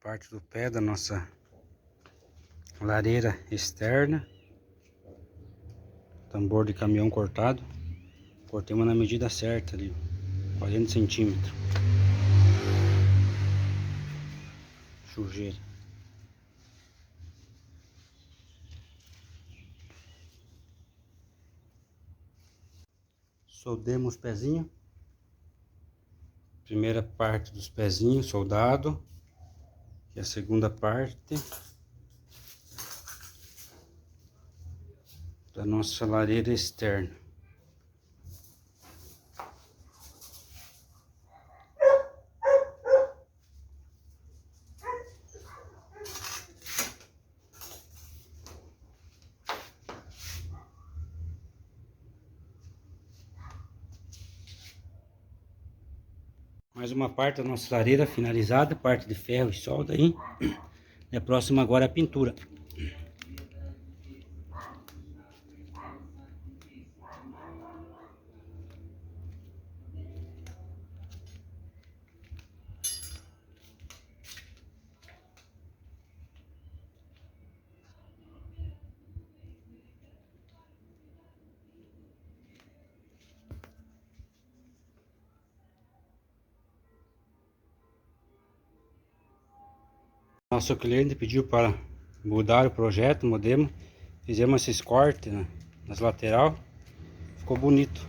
parte do pé da nossa lareira externa. Tambor de caminhão cortado. Cortei uma na medida certa ali, 40 centímetros. Sujeira. Soldemos os pezinhos. Primeira parte dos pezinhos soldado. E a segunda parte da nossa lareira externa. Mais uma parte da nossa lareira finalizada, parte de ferro e solda aí. E a próxima agora é a pintura. Nosso cliente pediu para mudar o projeto, mudamos, fizemos esses cortes nas lateral, ficou bonito.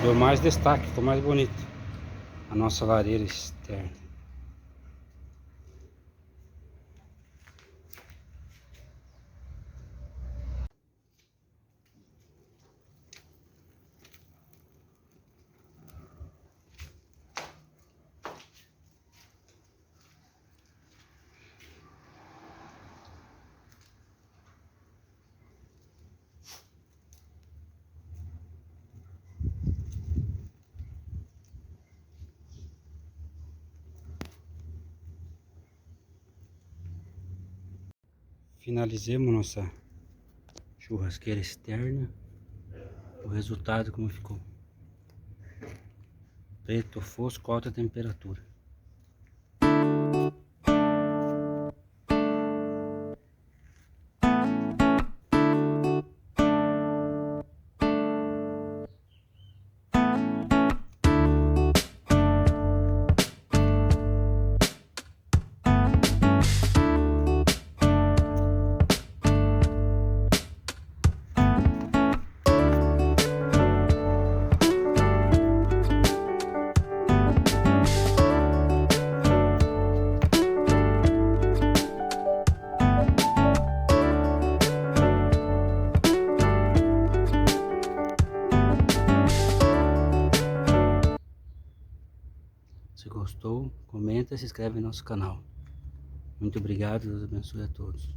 Deu mais destaque, ficou mais bonito a nossa lareira externa. Finalizemos nossa churrasqueira externa. O resultado como ficou: preto fosco, alta temperatura. Se gostou, comenta e se inscreve no nosso canal. Muito obrigado, Deus abençoe a todos.